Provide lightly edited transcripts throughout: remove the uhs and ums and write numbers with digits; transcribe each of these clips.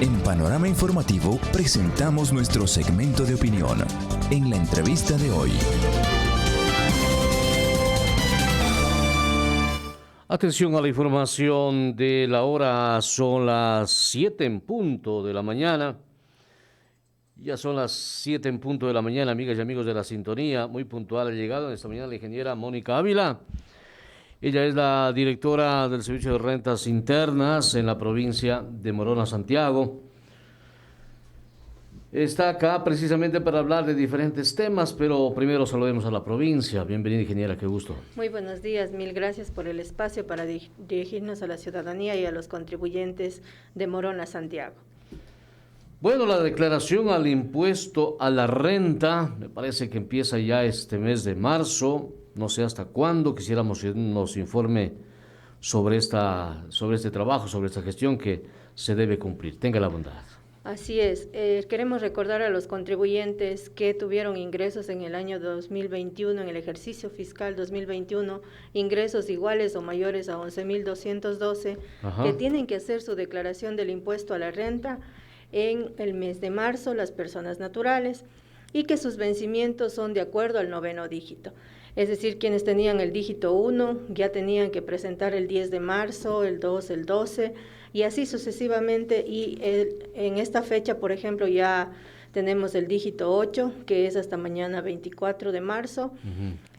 En Panorama Informativo presentamos nuestro segmento de opinión. En la entrevista de hoy. Atención a la información de la hora, son las 7 en punto de la mañana. Ya son las 7 en punto de la mañana, amigas y amigos de la sintonía. Muy puntual ha llegado esta mañana la ingeniera Mónica Ávila. Ella es la directora del Servicio de Rentas Internas en la provincia de Morona, Santiago. Está acá precisamente para hablar de diferentes temas, pero primero saludemos a la provincia. Bienvenida, ingeniera, qué gusto. Muy buenos días, mil gracias por el espacio para dirigirnos a la ciudadanía y a los contribuyentes de Morona, Santiago. Bueno, la declaración al impuesto a la renta, me parece que empieza ya este mes de marzo, no sé hasta cuándo. Quisiéramos que nos informe sobre este trabajo, sobre esta gestión que se debe cumplir. Tenga la bondad. Así es, queremos recordar a los contribuyentes que tuvieron ingresos en el año 2021, en el ejercicio fiscal 2021, ingresos iguales o mayores a 11.212, que tienen que hacer su declaración del impuesto a la renta en el mes de marzo, las personas naturales, y que sus vencimientos son de acuerdo al 9º dígito. Es decir, quienes tenían el dígito 1 ya tenían que presentar el 10 de marzo, el 2, el 12, y así sucesivamente. Y en esta fecha, por ejemplo, ya tenemos el dígito 8, que es hasta mañana 24 de marzo,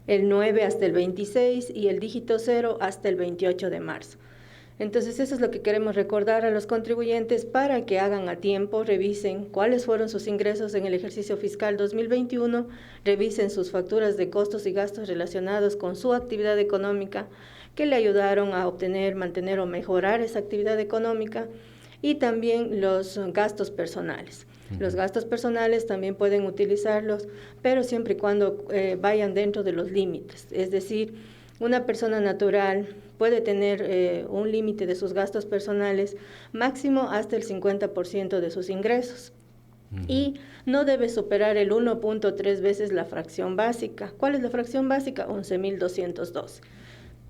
el 9 hasta el 26 y el dígito 0 hasta el 28 de marzo. Entonces, eso es lo que queremos recordar a los contribuyentes para que hagan a tiempo, revisen cuáles fueron sus ingresos en el ejercicio fiscal 2021, revisen sus facturas de costos y gastos relacionados con su actividad económica que le ayudaron a obtener, mantener o mejorar esa actividad económica, y también los gastos personales. Los gastos personales también pueden utilizarlos, pero siempre y cuando vayan dentro de los límites. Es decir, una persona natural puede tener un límite de sus gastos personales máximo hasta el 50% de sus ingresos. Y no debe superar el 1.3 veces la fracción básica. ¿Cuál es la fracción básica? 11.212.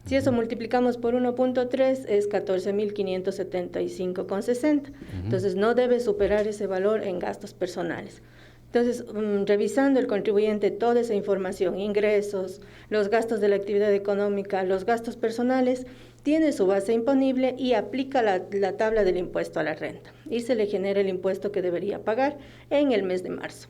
Si eso multiplicamos por 1.3 es 14.575,60. Entonces no debe superar ese valor en gastos personales. Entonces, revisando el contribuyente toda esa información, ingresos, los gastos de la actividad económica, los gastos personales, tiene su base imponible y aplica la tabla del impuesto a la renta. Y se le genera el impuesto que debería pagar en el mes de marzo.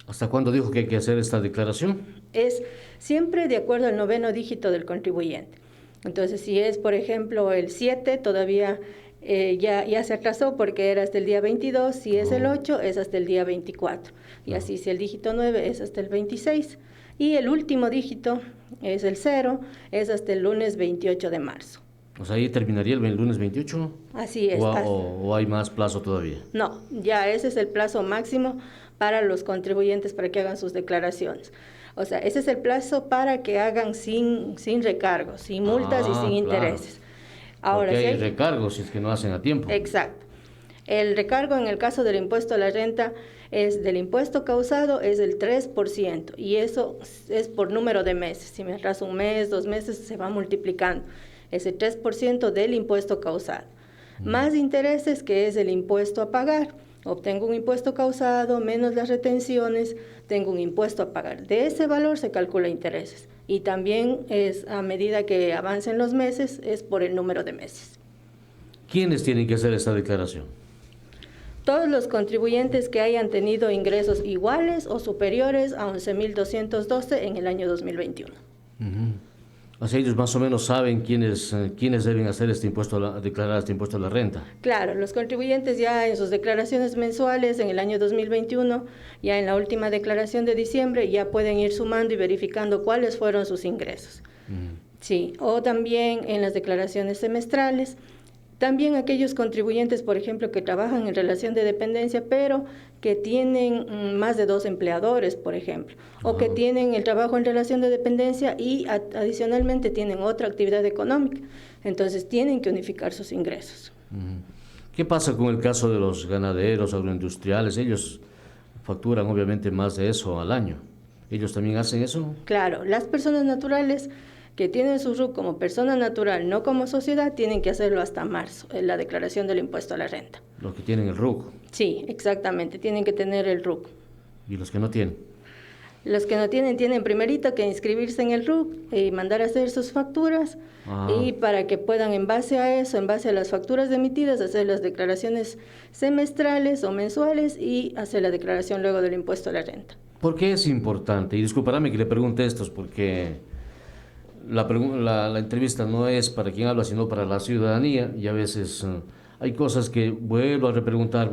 ¿Hasta cuándo dijo que hay que hacer esta declaración? Es siempre de acuerdo al 9º dígito del contribuyente. Entonces, si es, por ejemplo, el 7, todavía ya se atrasó porque era hasta el día 22, si es el 8 es hasta el día 24, y así si el dígito 9 es hasta el 26, y el último dígito es el 0, es hasta el lunes 28 de marzo. O sea, ¿ahí terminaría el lunes 28? Así es. ¿O hay más plazo todavía? No, ya ese es el plazo máximo para los contribuyentes para que hagan sus declaraciones. O sea, ese es el plazo para que hagan sin recargos, sin multas y sin intereses. Ahora, porque hay recargos si es que no hacen a tiempo. Exacto. El recargo en el caso del impuesto a la renta es del impuesto causado es del 3%, y eso es por número de meses. Si me atraso un mes, 2 meses, se va multiplicando. Ese 3% del impuesto causado. Más intereses, que es el impuesto a pagar. Obtengo un impuesto causado menos las retenciones, tengo un impuesto a pagar. De ese valor se calcula intereses. Y también es a medida que avancen los meses, es por el número de meses. ¿Quiénes tienen que hacer esta declaración? Todos los contribuyentes que hayan tenido ingresos iguales o superiores a 11.212 en el año 2021. O sea, ellos más o menos saben quiénes deben hacer declarar este impuesto a la renta. Claro, los contribuyentes ya en sus declaraciones mensuales en el año 2021, ya en la última declaración de diciembre, ya pueden ir sumando y verificando cuáles fueron sus ingresos. Sí, o también en las declaraciones semestrales. También aquellos contribuyentes, por ejemplo, que trabajan en relación de dependencia, pero que tienen más de 2 empleadores, por ejemplo, o que tienen el trabajo en relación de dependencia y adicionalmente tienen otra actividad económica. Entonces, tienen que unificar sus ingresos. ¿Qué pasa con el caso de los ganaderos, agroindustriales? Ellos facturan obviamente más de eso al año. ¿Ellos también hacen eso? Claro, las personas naturales que tienen su RUC como persona natural, no como sociedad, tienen que hacerlo hasta marzo, en la declaración del impuesto a la renta. Los que tienen el RUC. Sí, exactamente, tienen que tener el RUC. ¿Y los que no tienen? Los que no tienen, tienen primerito que inscribirse en el RUC y mandar a hacer sus facturas, y para que puedan en base a eso, en base a las facturas emitidas, hacer las declaraciones semestrales o mensuales y hacer la declaración luego del impuesto a la renta. ¿Por qué es importante? Y disculparme que le pregunte esto, porque la entrevista no es para quien habla, sino para la ciudadanía, y a veces hay cosas que vuelvo a preguntar,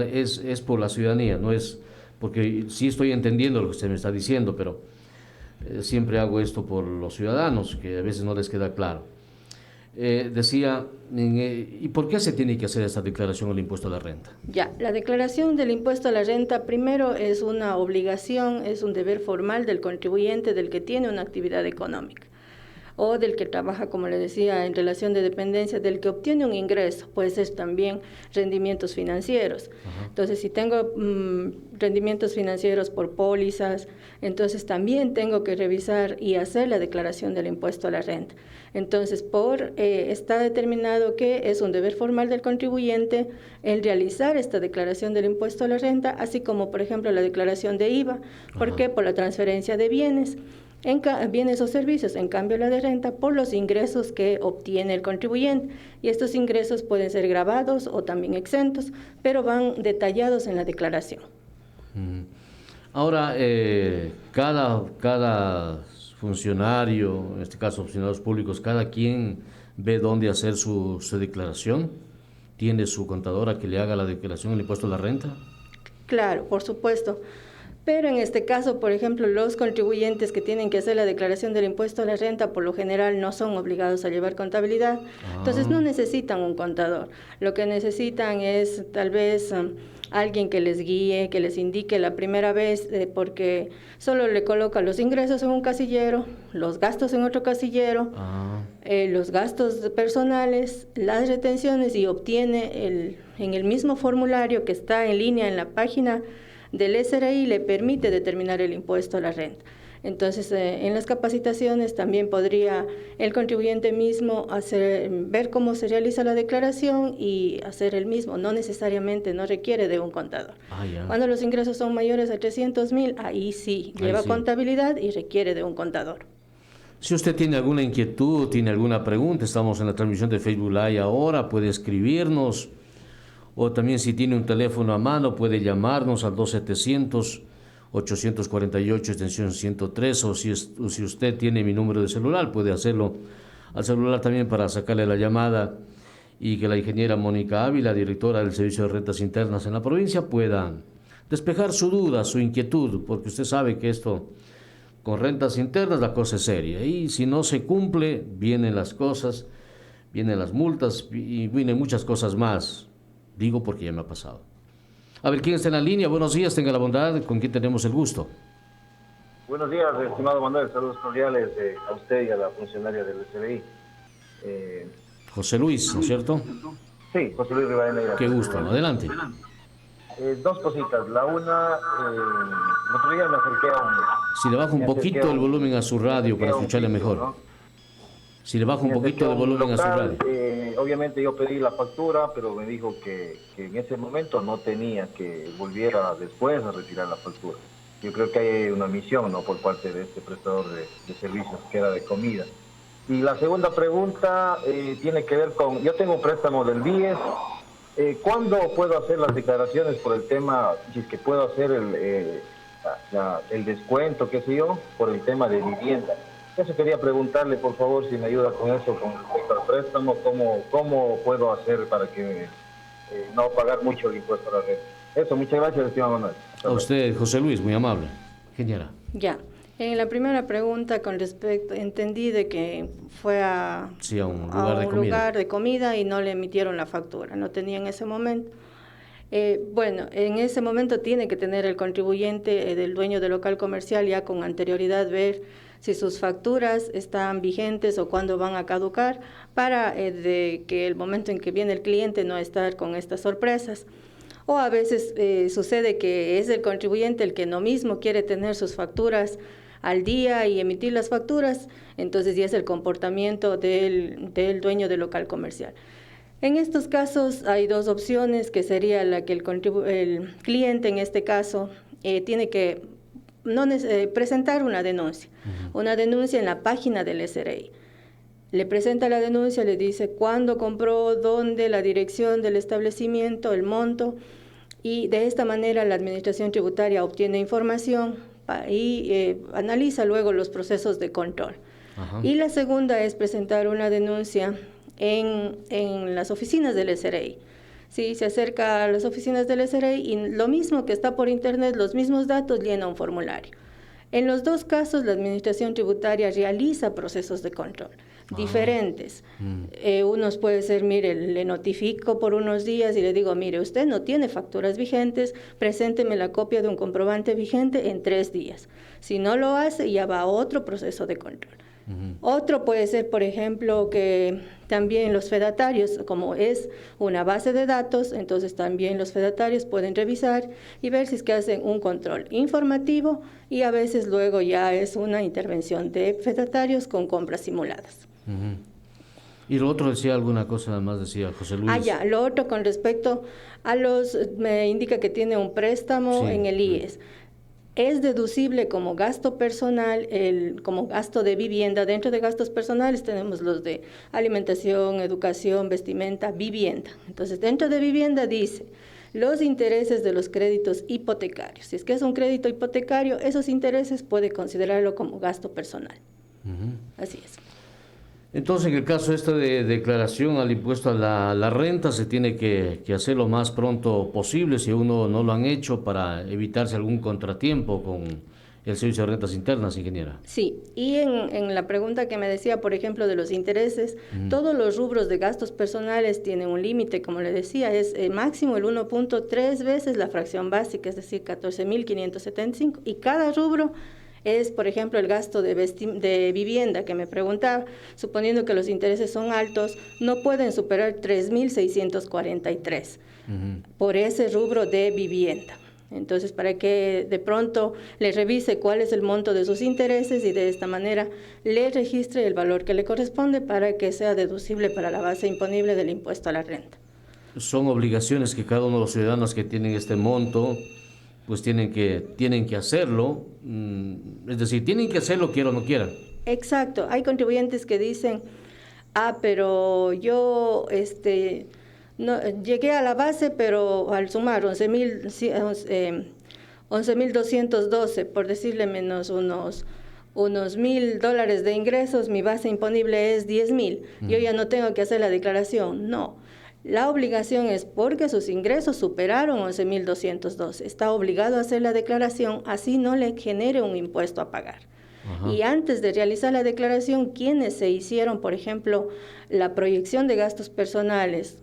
es por la ciudadanía, no es porque sí estoy entendiendo lo que usted me está diciendo, pero siempre hago esto por los ciudadanos, que a veces no les queda claro. Decía, ¿y por qué se tiene que hacer esta declaración del impuesto a la renta? Ya, la declaración del impuesto a la renta primero es una obligación, es un deber formal del contribuyente, del que tiene una actividad económica o del que trabaja, como le decía, en relación de dependencia, del que obtiene un ingreso, puede ser también rendimientos financieros. Entonces, si tengo rendimientos financieros por pólizas, entonces también tengo que revisar y hacer la declaración del impuesto a la renta. Entonces, está determinado que es un deber formal del contribuyente el realizar esta declaración del impuesto a la renta, así como, por ejemplo, la declaración de IVA. ¿Por qué? Por la transferencia de bienes. Bienes o servicios, en cambio la de renta por los ingresos que obtiene el contribuyente, y estos ingresos pueden ser gravados o también exentos, pero van detallados en la declaración. Ahora, cada funcionario, en este caso funcionarios públicos, cada quien ve dónde hacer su declaración, tiene su contadora que le haga la declaración del impuesto a la renta. Claro, por supuesto. Pero en este caso, por ejemplo, los contribuyentes que tienen que hacer la declaración del impuesto a la renta, por lo general no son obligados a llevar contabilidad, entonces no necesitan un contador. Lo que necesitan es tal vez alguien que les guíe, que les indique la primera vez, porque solo le coloca los ingresos en un casillero, los gastos en otro casillero, los gastos personales, las retenciones, y obtiene en el mismo formulario que está en línea en la página del SRI, le permite determinar el impuesto a la renta. Entonces, en las capacitaciones también podría el contribuyente mismo ver cómo se realiza la declaración y hacer el mismo. No necesariamente, no requiere de un contador. Cuando los ingresos son mayores a 300,000, ahí sí, lleva contabilidad y requiere de un contador. Si usted tiene alguna inquietud, tiene alguna pregunta, estamos en la transmisión de Facebook Live ahora, puede escribirnos. O también si tiene un teléfono a mano puede llamarnos al 2700-848 extensión 103, o si usted tiene mi número de celular puede hacerlo al celular también para sacarle la llamada, y que la ingeniera Mónica Ávila, directora del Servicio de Rentas Internas en la provincia, pueda despejar su duda, su inquietud, porque usted sabe que esto con rentas internas la cosa es seria, y si no se cumple vienen las cosas, vienen las multas y vienen muchas cosas más. Digo porque ya me ha pasado. A ver, ¿quién está en la línea? Buenos días, tenga la bondad. ¿Con quién tenemos el gusto? Buenos días, estimado Manuel. Saludos cordiales a usted y a la funcionaria del SBI. José Luis, ¿no es cierto? Sí, José Luis Rivadeneira. Qué gusto, adelante. Dos cositas. La una, el otro día me acerqué a un... Si le baja un poquito el volumen a su radio para escucharle mejor. ¿No? Si le baja un poquito el volumen a su radio. Obviamente yo pedí la factura, pero me dijo que en ese momento no tenía, que volviera después a retirar la factura. Yo creo que hay una omisión, ¿no?, por parte de este prestador de servicios que era de comida. Y la segunda pregunta tiene que ver con, yo tengo un préstamo del BIES. ¿Cuándo puedo hacer las declaraciones por el tema, si es que puedo hacer el descuento, qué sé yo, por el tema de vivienda? Eso quería preguntarle, por favor, si me ayuda con eso, con respecto al préstamo, ¿cómo puedo hacer para que no pagar mucho el impuesto a la renta? Eso, muchas gracias, estimado Manuel. A usted, José Luis, muy amable. Ingeniera. Ya. En la primera pregunta con respecto, entendí de que fue a un lugar de comida y no le emitieron la factura, no tenía en ese momento. Bueno, en ese momento tiene que tener el contribuyente del dueño del local comercial ya con anterioridad ver si sus facturas están vigentes o cuándo van a caducar, para de que el momento en que viene el cliente no estar con estas sorpresas. O a veces sucede que es el contribuyente el que no mismo quiere tener sus facturas al día y emitir las facturas, entonces ya es el comportamiento del dueño del local comercial. En estos casos hay dos opciones, que sería la que el cliente en este caso tiene que presentar una denuncia en la página del SRI. Le presenta la denuncia, le dice cuándo compró, dónde, la dirección del establecimiento, el monto, y de esta manera la Administración Tributaria obtiene información y analiza luego los procesos de control. Ajá. Y la segunda es presentar una denuncia en las oficinas del SRI. Sí, se acerca a las oficinas del SRI y lo mismo que está por internet, los mismos datos, llena un formulario. En los dos casos, la Administración Tributaria realiza procesos de control diferentes. Unos puede ser, mire, le notifico por unos días y le digo, mire, usted no tiene facturas vigentes, presénteme la copia de un comprobante vigente en 3 días. Si no lo hace, ya va a otro proceso de control. Otro puede ser, por ejemplo, que también los fedatarios, como es una base de datos, entonces también los fedatarios pueden revisar y ver si es que hacen un control informativo, y a veces luego ya es una intervención de fedatarios con compras simuladas. Y lo otro decía alguna cosa, además decía José Luis. Ya, lo otro con respecto a me indica que tiene un préstamo en el IES. Es deducible como gasto personal, como gasto de vivienda. Dentro de gastos personales tenemos los de alimentación, educación, vestimenta, vivienda. Entonces, dentro de vivienda dice los intereses de los créditos hipotecarios. Si es que es un crédito hipotecario, esos intereses puede considerarlo como gasto personal. Así es. Entonces, en el caso de declaración al impuesto a la renta, se tiene que hacer lo más pronto posible, si uno no lo han hecho, para evitarse algún contratiempo con el Servicio de Rentas Internas, ingeniera. Sí, y en la pregunta que me decía, por ejemplo, de los intereses, todos los rubros de gastos personales tienen un límite, como le decía, es máximo el 1.3 veces la fracción básica, es decir, 14.575, y cada rubro es, por ejemplo, el gasto de vivienda, que me preguntaba, suponiendo que los intereses son altos, no pueden superar 3.643 por ese rubro de vivienda. Entonces, para que de pronto le revise cuál es el monto de sus intereses y de esta manera le registre el valor que le corresponde para que sea deducible para la base imponible del impuesto a la renta. Son obligaciones que cada uno de los ciudadanos que tienen este monto pues tienen que hacerlo, es decir, tienen que hacerlo quiera o no quieran. Exacto, hay contribuyentes que dicen, pero yo no, llegué a la base, pero al sumar 11.212, por decirle menos unos $1,000 de ingresos, mi base imponible es 10.000, yo ya no tengo que hacer la declaración. No. La obligación es porque sus ingresos superaron 11.212. Está obligado a hacer la declaración, así no le genere un impuesto a pagar. Ajá. Y antes de realizar la declaración, quienes se hicieron, por ejemplo, la proyección de gastos personales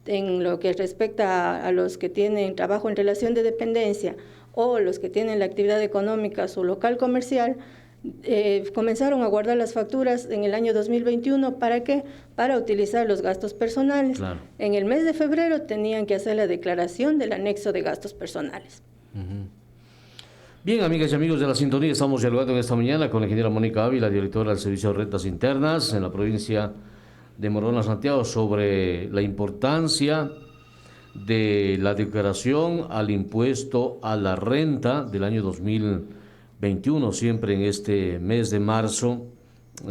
en lo que respecta a los que tienen trabajo en relación de dependencia o los que tienen la actividad económica, su local comercial, comenzaron a guardar las facturas en el año 2021. ¿Para qué? Para utilizar los gastos personales. Claro. En el mes de febrero tenían que hacer la declaración del anexo de gastos personales. Bien, amigas y amigos de la sintonía, estamos dialogando en esta mañana con la ingeniera Mónica Ávila, directora del Servicio de Rentas Internas en la provincia de Morona, Santiago, sobre la importancia de la declaración al impuesto a la renta del año 2021, siempre en este mes de marzo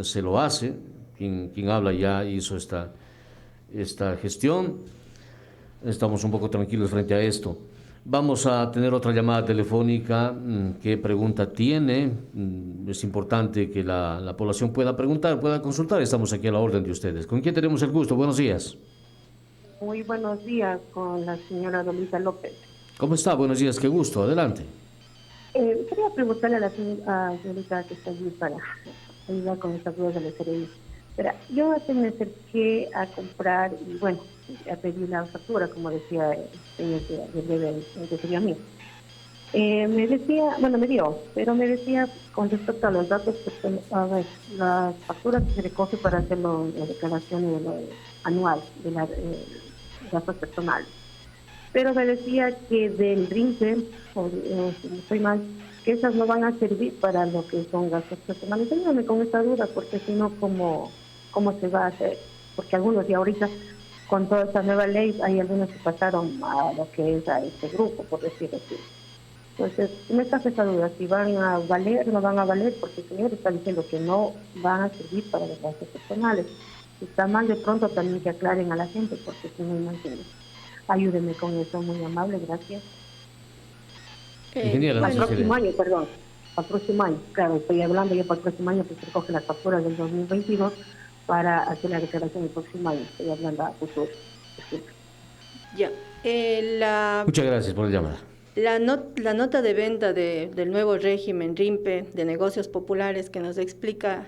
se lo hace. Quien habla ya hizo esta gestión. Estamos un poco tranquilos frente a esto. Vamos a tener otra llamada telefónica. ¿Qué pregunta tiene? Es importante que la población pueda preguntar, pueda consultar. Estamos aquí a la orden de ustedes. ¿Con quién tenemos el gusto? Buenos días. Muy buenos días, con la señora Dolita López. ¿Cómo está? Buenos días, qué gusto. Adelante. Quería preguntarle a la señorita que está allí para ayudar con estas dudas del SRI. Yo me acerqué a comprar y bueno, a pedir la factura, como decía el señor que sería mío. Me decía, bueno, me dio, pero me decía con respecto a los datos, las facturas que se recoge para hacer la declaración anual de las gastos personales. Pero me decía que del RINCE, o si no estoy mal, que esas no van a servir para lo que son gastos personales. Ayúdame con esta duda, porque si no, ¿cómo se va a hacer? Porque algunos ya ahorita, con toda esta nueva ley, hay algunos que pasaron a lo que es a este grupo, por decirlo así. Entonces, me está esa duda, si van a valer, no van a valer, porque el señor está diciendo que no van a servir para los gastos personales. Si está mal, de pronto también que aclaren a la gente, porque si no, imagínense. Ayúdenme con eso, muy amable, gracias. Ingeniera, Al no sé si próximo le- año, perdón. Al próximo año, claro, estoy hablando ya para el próximo año, que se recoge las facturas del 2022 para hacer la declaración el próximo año. Estoy hablando a futuro. Disculpe. Ya. Muchas gracias por la llamada. La nota de venta del nuevo régimen RIMPE de negocios populares que nos explica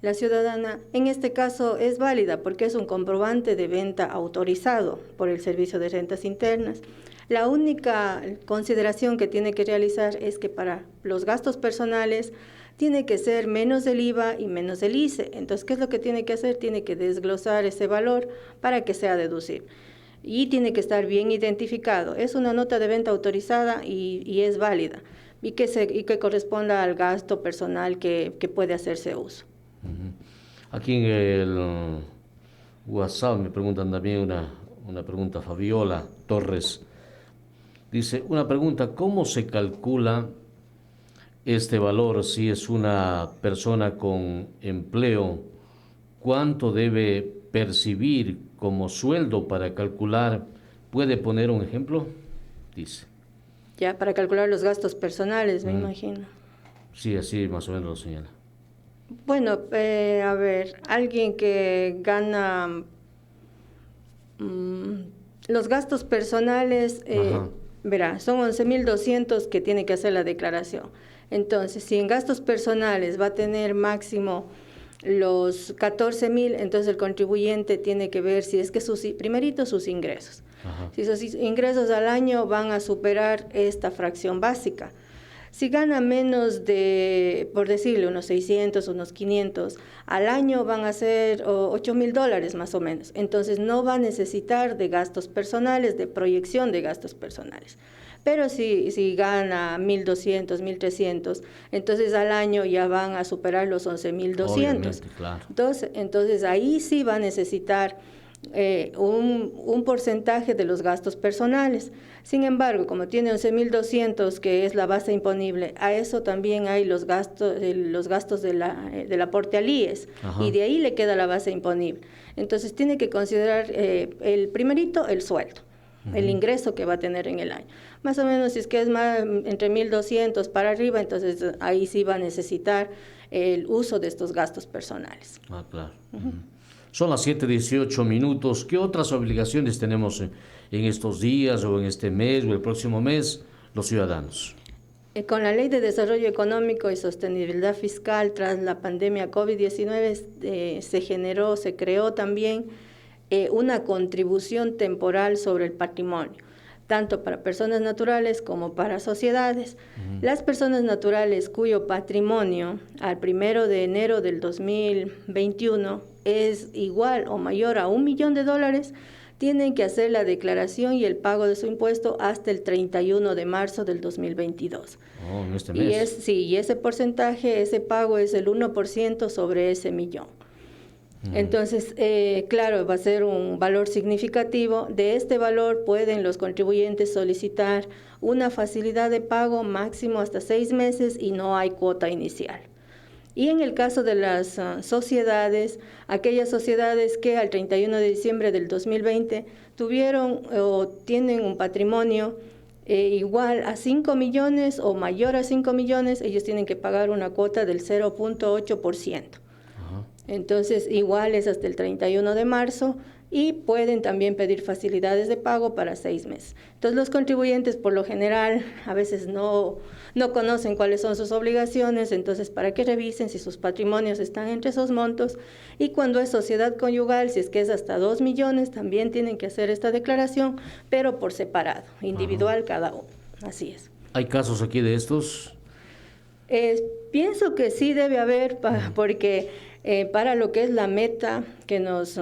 la ciudadana, en este caso es válida porque es un comprobante de venta autorizado por el Servicio de Rentas Internas. La única consideración que tiene que realizar es que para los gastos personales tiene que ser menos el IVA y menos el ICE. Entonces, ¿qué es lo que tiene que hacer? Tiene que desglosar ese valor para que sea deducible. Y tiene que estar bien identificado. Es una nota de venta autorizada y es válida y que corresponda al gasto personal que puede hacerse uso. Aquí en el WhatsApp me preguntan también una pregunta, Fabiola Torres. Dice, una pregunta, ¿cómo se calcula este valor si es una persona con empleo? ¿Cuánto debe percibir como sueldo para calcular? ¿Puede poner un ejemplo? Dice. Ya, para calcular los gastos personales, me imagino. Sí, así más o menos lo señala. Bueno, a ver, alguien que gana los gastos personales, verá, son 11.200 que tiene que hacer la declaración. Entonces, si en gastos personales va a tener máximo los 14.000, entonces el contribuyente tiene que ver si es que primerito sus ingresos. Si sus ingresos al año van a superar esta fracción básica. Si gana menos de, por decirle, unos 600, unos 500, al año van a ser $8.000 más o menos. Entonces no va a necesitar de gastos personales, de proyección de gastos personales. Pero si gana 1.200, 1.300, entonces al año ya van a superar los 11.200. Obviamente, claro. Entonces ahí sí va a necesitar un porcentaje de los gastos personales. Sin embargo, como tiene 11.200, que es la base imponible, a eso también hay los gastos del aporte al IES, y de ahí le queda la base imponible. Entonces tiene que considerar el primerito, el sueldo, el ingreso que va a tener en el año. Más o menos, si es que es más entre 1.200 para arriba, entonces ahí sí va a necesitar el uso de estos gastos personales. Ah, claro. Son las 7:18. ¿Qué otras obligaciones tenemos en estos días o en este mes o el próximo mes los ciudadanos? Con la Ley de Desarrollo Económico y Sostenibilidad Fiscal tras la pandemia COVID-19 se creó también una contribución temporal sobre el patrimonio, tanto para personas naturales como para sociedades. Las personas naturales cuyo patrimonio al 1 de enero del 2021 es igual o mayor a $1 millón, tienen que hacer la declaración y el pago de su impuesto hasta el 31 de marzo del 2022. Oh, en este mes. Y ese porcentaje, ese pago es el 1% sobre ese millón. Entonces, claro, va a ser un valor significativo. De este valor pueden los contribuyentes solicitar una facilidad de pago máximo hasta 6 meses y no hay cuota inicial. Y en el caso de las sociedades, aquellas sociedades que al 31 de diciembre del 2020 tuvieron o tienen un patrimonio igual a 5 millones o mayor a 5 millones, ellos tienen que pagar una cuota del 0.8%. Entonces, igual es hasta el 31 de marzo y pueden también pedir facilidades de pago para 6 meses. Entonces, los contribuyentes por lo general a veces no conocen cuáles son sus obligaciones, entonces para que revisen si sus patrimonios están entre esos montos, y cuando es sociedad conyugal, si es que es hasta 2 millones, también tienen que hacer esta declaración, pero por separado, individual cada uno. Así es. ¿Hay casos aquí de estos? Pienso que sí debe haber, porque para lo que es la meta que nos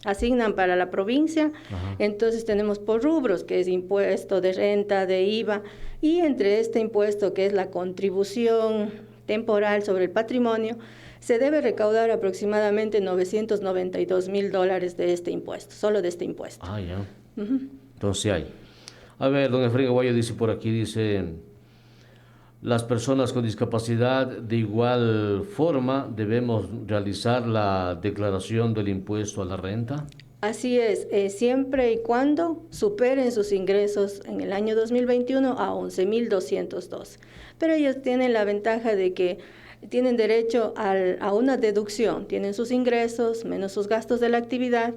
asignan para la provincia. Ajá. Entonces tenemos por rubros, que es impuesto de renta, de IVA, y entre este impuesto, que es la contribución temporal sobre el patrimonio, se debe recaudar aproximadamente $992,000 de este impuesto, solo de este impuesto. Ah, ya. Ujú. Entonces hay. A ver, don Efraín Aguayo dice por aquí, dice, las personas con discapacidad de igual forma debemos realizar la declaración del impuesto a la renta. Así es, siempre y cuando superen sus ingresos en el año 2021 a 11,202. Pero ellos tienen la ventaja de que tienen derecho a una deducción, tienen sus ingresos menos sus gastos de la actividad,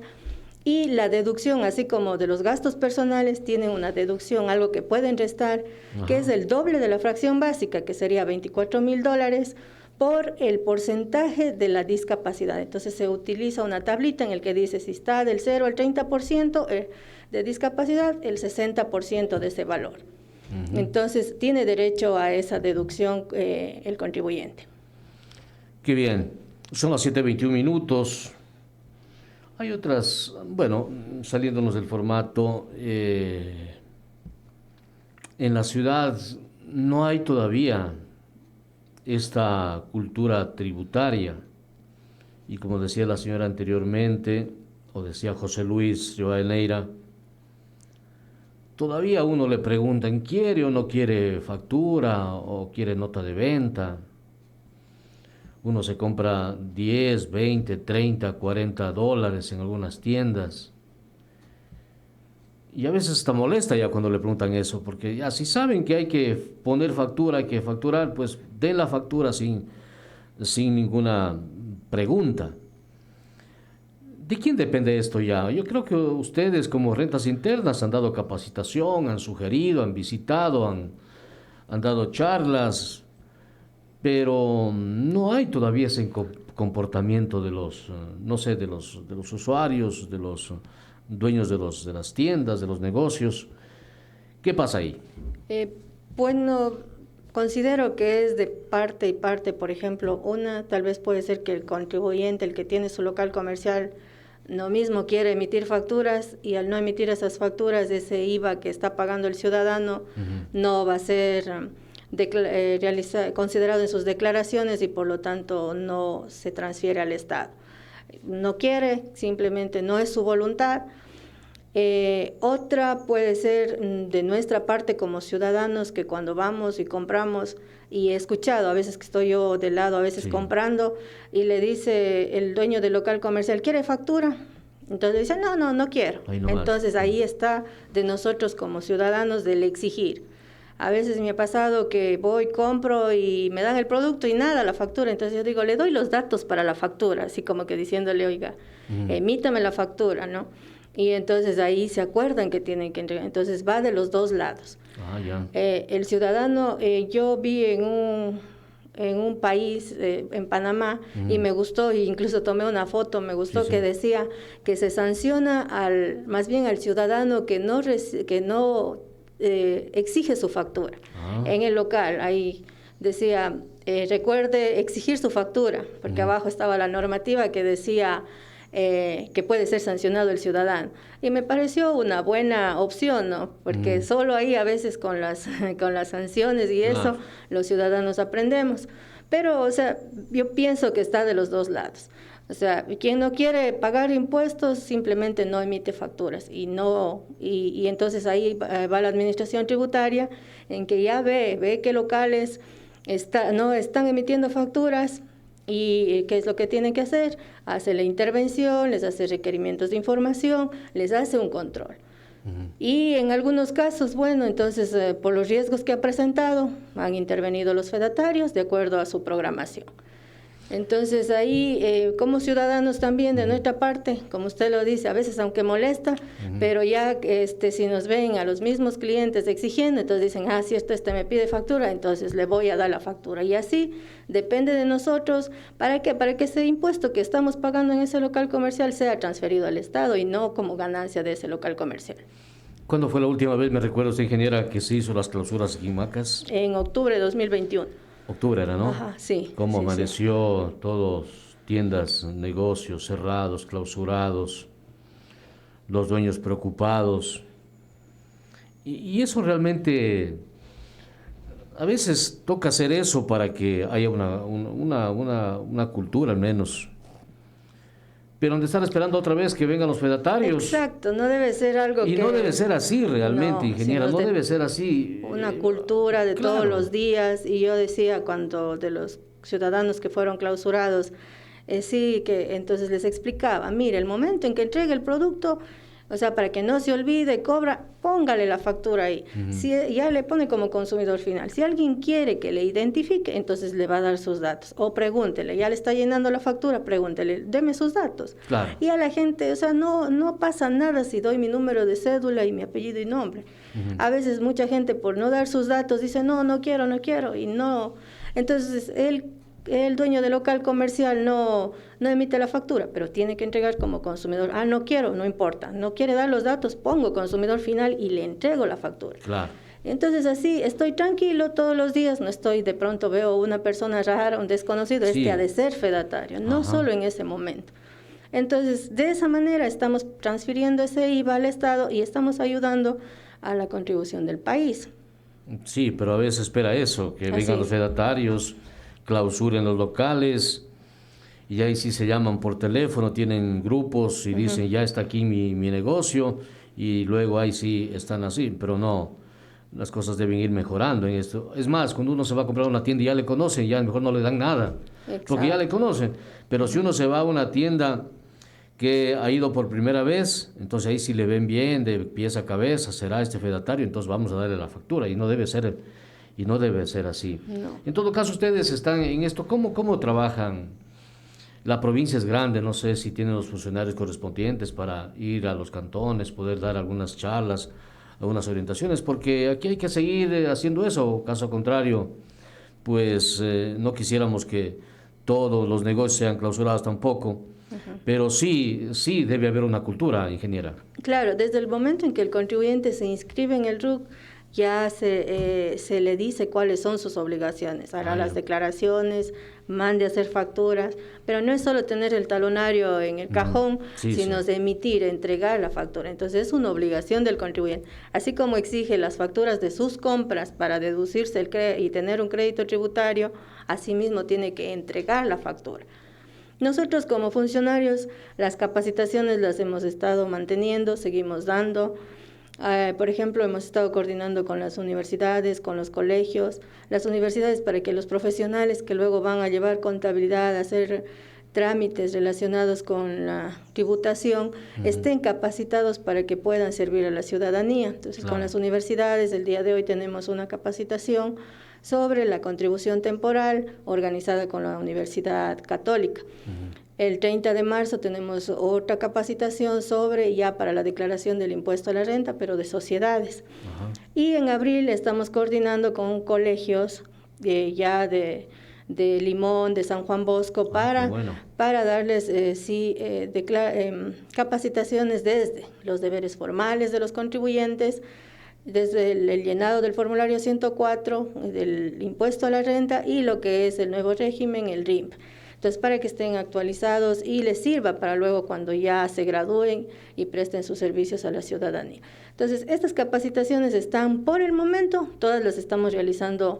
y la deducción, así como de los gastos personales, tienen una deducción, algo que pueden restar, que es el doble de la fracción básica, que sería $24,000, por el porcentaje de la discapacidad. Entonces se utiliza una tablita en el que dice si está del 0 al 30% de discapacidad, el 60% de ese valor. Entonces tiene derecho a esa deducción el contribuyente. Qué bien. Son las 7:21. Hay otras, bueno, saliéndonos del formato, en la ciudad no hay todavía esta cultura tributaria. Y como decía la señora anteriormente, o decía José Luis Neira, todavía a uno le preguntan, ¿quiere o no quiere factura o quiere nota de venta? Uno se compra 10, 20, 30, $40 en algunas tiendas. Y a veces está molesta ya cuando le preguntan eso, porque ya si saben que hay que poner factura, hay que facturar, pues den la factura sin ninguna pregunta. ¿De quién depende esto ya? Yo creo que ustedes como rentas internas han dado capacitación, han sugerido, han visitado, han dado charlas, pero no hay todavía ese comportamiento de los, no sé, de los usuarios, de los dueños de las tiendas, de los negocios. ¿Qué pasa ahí? Bueno, considero que es de parte y parte. Por ejemplo, tal vez puede ser que el contribuyente, el que tiene su local comercial, no mismo quiere emitir facturas, y al no emitir esas facturas, ese IVA que está pagando el ciudadano no va a ser considerado en sus declaraciones, y por lo tanto no se transfiere al Estado. No quiere, simplemente no es su voluntad. Otra puede ser de nuestra parte como ciudadanos, que cuando vamos y compramos, y he escuchado a veces que estoy yo de lado, a veces comprando, y le dice el dueño del local comercial, ¿quiere factura? Entonces dice, no quiero. Entonces ahí está de nosotros como ciudadanos del exigir. A veces me ha pasado que voy, compro y me dan el producto y nada, la factura. Entonces yo digo, le doy los datos para la factura, así como que diciéndole, oiga, emítame la factura, ¿no? Y entonces ahí se acuerdan que tienen que entregar. Entonces va de los dos lados. El ciudadano, yo vi en un país, en Panamá, y me gustó, e incluso tomé una foto, me gustó, que decía que se sanciona más bien al ciudadano que no exige su factura. En el local, ahí decía, recuerde exigir su factura, porque abajo estaba la normativa que decía que puede ser sancionado el ciudadano. Y me pareció una buena opción, ¿no? Porque solo ahí a veces con las sanciones y eso, los ciudadanos aprendemos. Pero, o sea, yo pienso que está de los dos lados. O sea, quien no quiere pagar impuestos simplemente no emite facturas, y entonces ahí va la administración tributaria, en que ya ve qué locales no están emitiendo facturas, y qué es lo que tienen que hacer. Hace la intervención, les hace requerimientos de información, les hace un control. Y en algunos casos, bueno, entonces por los riesgos que ha presentado, han intervenido los fedatarios de acuerdo a su programación. Entonces ahí, como ciudadanos también de nuestra parte, como usted lo dice, a veces aunque molesta, pero ya si nos ven a los mismos clientes exigiendo, entonces dicen, si este me pide factura, entonces le voy a dar la factura. Y así depende de nosotros, ¿para qué? Para que ese impuesto que estamos pagando en ese local comercial sea transferido al Estado y no como ganancia de ese local comercial. ¿Cuándo fue la última vez, me recuerda usted, ingeniera, que se hizo las clausuras en Macas? En octubre de 2021. Octubre era, ¿no? Ajá, sí. ¿Cómo amaneció? Todos, tiendas, negocios cerrados, clausurados. los dueños preocupados. Y eso realmente, a veces toca hacer eso para que haya una cultura al menos. Pero donde están esperando otra vez que vengan los fedatarios. Exacto, no debe ser algo y que... no debe ser así realmente, No, ingeniera, sino no debe ser así. Una cultura de claro. todos los días. Y yo decía, cuando de los ciudadanos que fueron clausurados, sí, que entonces les explicaba, mire, el momento en que entregue el producto, o sea, para que no se olvide, cobra, póngale la factura ahí. Si ya le pone como consumidor final. Si alguien quiere que le identifique, entonces le va a dar sus datos. O pregúntele, ya le está llenando la factura, pregúntele, deme sus datos. Claro. Y a la gente, o sea, no pasa nada si doy mi número de cédula y mi apellido y nombre. A veces mucha gente por no dar sus datos dice, no quiero, y no. Entonces, el dueño del local comercial no emite la factura, pero tiene que entregar como consumidor. No quiero, no importa. No quiere dar los datos, pongo consumidor final y le entrego la factura. Claro. Entonces así estoy tranquilo todos los días, no estoy, de pronto veo una persona rara, un desconocido, Sí. ha de ser fedatario, no Ajá. solo en ese momento. Entonces, de esa manera estamos transfiriendo ese IVA al Estado y estamos ayudando a la contribución del país. Sí, pero a veces espera eso, que Así vengan es. los fedatarios, clausuren los locales, y ahí sí se llaman por teléfono, tienen grupos y dicen, ya está aquí mi negocio, y luego ahí sí están así, pero no, las cosas deben ir mejorando en esto. Es más, cuando uno se va a comprar a una tienda y ya le conocen, ya mejor no le dan nada, porque ya le conocen. Pero si uno se va a una tienda que ha ido por primera vez, entonces ahí sí le ven bien, de pies a cabeza, será este fedatario, entonces vamos a darle la factura, y no debe ser así. No. En todo caso, ustedes están en esto, ¿cómo trabajan? La provincia es grande, no sé si tienen los funcionarios correspondientes para ir a los cantones, poder dar algunas charlas, algunas orientaciones, porque aquí hay que seguir haciendo eso, caso contrario, pues no quisiéramos que todos los negocios sean clausurados tampoco, pero sí debe haber una cultura, ingeniera. Claro, desde el momento en que el contribuyente se inscribe en el RUC, ya se le dice cuáles son sus obligaciones, hará las declaraciones, mande a hacer facturas, pero no es solo tener el talonario en el cajón, sino de emitir, entregar la factura. Entonces es una obligación del contribuyente, así como exige las facturas de sus compras para deducirse y tener un crédito tributario, asimismo tiene que entregar la factura. Nosotros como funcionarios, las capacitaciones las hemos estado manteniendo, seguimos dando. Por ejemplo, hemos estado coordinando con las universidades, con los colegios, las universidades para que los profesionales que luego van a llevar contabilidad, a hacer trámites relacionados con la tributación, estén capacitados para que puedan servir a la ciudadanía. Entonces, con las universidades, el día de hoy tenemos una capacitación sobre la contribución temporal organizada con la Universidad Católica. El 30 de marzo tenemos otra capacitación sobre ya para la declaración del impuesto a la renta, pero de sociedades. Y en abril estamos coordinando con colegios de Limón, de San Juan Bosco, para darles capacitaciones desde los deberes formales de los contribuyentes, desde el llenado del formulario 104, del impuesto a la renta y lo que es el nuevo régimen, el RIMP. Entonces, para que estén actualizados y les sirva para luego cuando ya se gradúen y presten sus servicios a la ciudadanía. Entonces, estas capacitaciones están por el momento, todas las estamos realizando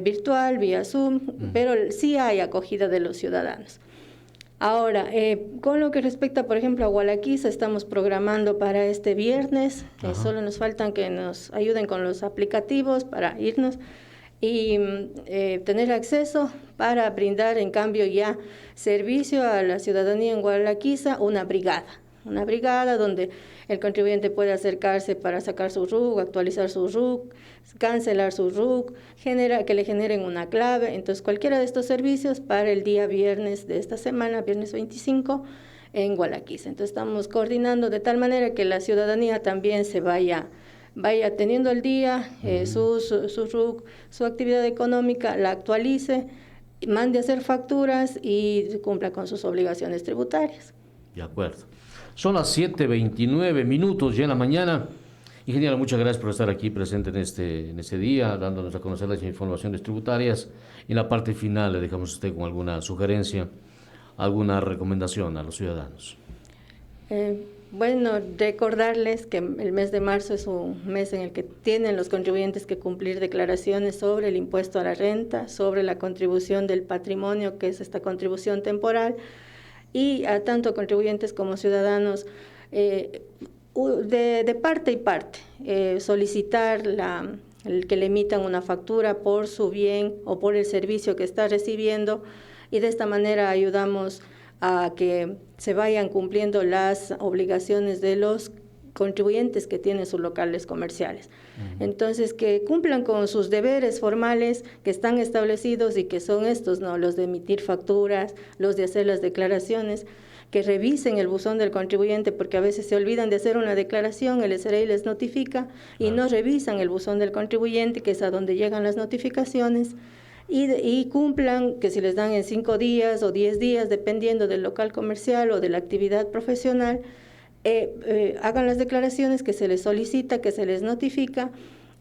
virtual, vía Zoom, pero sí hay acogida de los ciudadanos. Ahora, con lo que respecta, por ejemplo, a Gualaquiza, estamos programando para este viernes, solo nos faltan que nos ayuden con los aplicativos para irnos y tener acceso para brindar en cambio ya servicio a la ciudadanía en Gualaquiza, una brigada donde el contribuyente puede acercarse para sacar su RUC, actualizar su RUC, cancelar su RUC, que le generen una clave. Entonces, cualquiera de estos servicios para el día viernes de esta semana, viernes 25, en Gualaquiza. Entonces, estamos coordinando de tal manera que la ciudadanía también se vaya teniendo al día su RUC, su actividad económica, la actualice, mande a hacer facturas y cumpla con sus obligaciones tributarias. De acuerdo. Son las 7:29 minutos ya en la mañana. Ingeniera, muchas gracias por estar aquí presente en este día, dándonos a conocer las informaciones tributarias. Y en la parte final le dejamos a usted con alguna sugerencia, alguna recomendación a los ciudadanos. Bueno, recordarles que el mes de marzo es un mes en el que tienen los contribuyentes que cumplir declaraciones sobre el impuesto a la renta, sobre la contribución del patrimonio, que es esta contribución temporal, y a tanto contribuyentes como ciudadanos de parte y parte, solicitar el que le emitan una factura por su bien o por el servicio que está recibiendo, y de esta manera ayudamos a que se vayan cumpliendo las obligaciones de los contribuyentes que tienen sus locales comerciales. Entonces, que cumplan con sus deberes formales que están establecidos y que son estos, ¿no? Los de emitir facturas, los de hacer las declaraciones, que revisen el buzón del contribuyente, porque a veces se olvidan de hacer una declaración, el SRI les notifica y no revisan el buzón del contribuyente, que es a donde llegan las notificaciones. Y cumplan que si les dan en 5 días o 10 días, dependiendo del local comercial o de la actividad profesional, hagan las declaraciones que se les solicita, que se les notifica,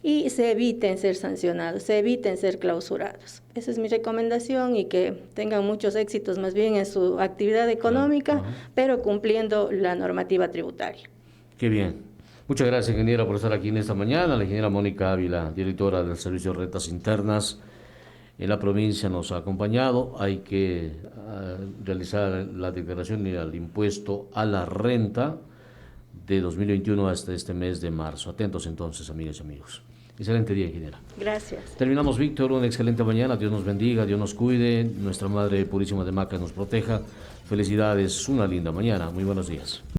y se eviten ser sancionados, se eviten ser clausurados. Esa es mi recomendación, y que tengan muchos éxitos más bien en su actividad económica, pero cumpliendo la normativa tributaria. Qué bien. Muchas gracias, ingeniera, por estar aquí en esta mañana. La ingeniera Mónica Ávila, directora del Servicio de Rentas Internas en la provincia, nos ha acompañado. Hay que realizar la declaración del impuesto a la renta de 2021 hasta este mes de marzo. Atentos entonces, amigas y amigos. Excelente día, ingeniera. Gracias. Terminamos, Víctor. Una excelente mañana. Dios nos bendiga, Dios nos cuide. Nuestra Madre Purísima de Maca nos proteja. Felicidades. Una linda mañana. Muy buenos días.